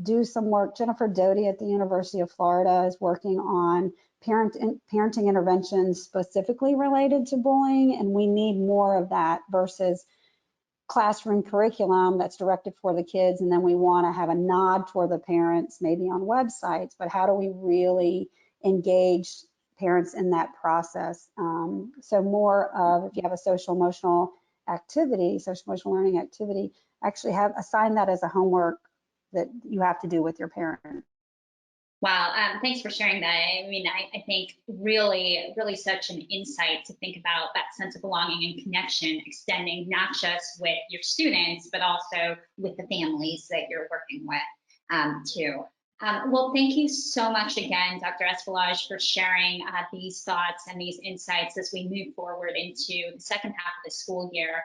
do some work. Jennifer Doty at the University of Florida is working on parenting interventions specifically related to bullying, and we need more of that versus classroom curriculum that's directed for the kids, and then we want to have a nod toward the parents, maybe on websites, but how do we really engage parents in that process? So more of, if you have a social emotional learning activity, actually assign that as a homework that you have to do with your parent. Wow, thanks for sharing that. I mean, I think really, really such an insight to think about that sense of belonging and connection, extending not just with your students, but also with the families that you're working with too. Well, thank you so much again, Dr. Espelage, for sharing these thoughts and these insights as we move forward into the second half of the school year.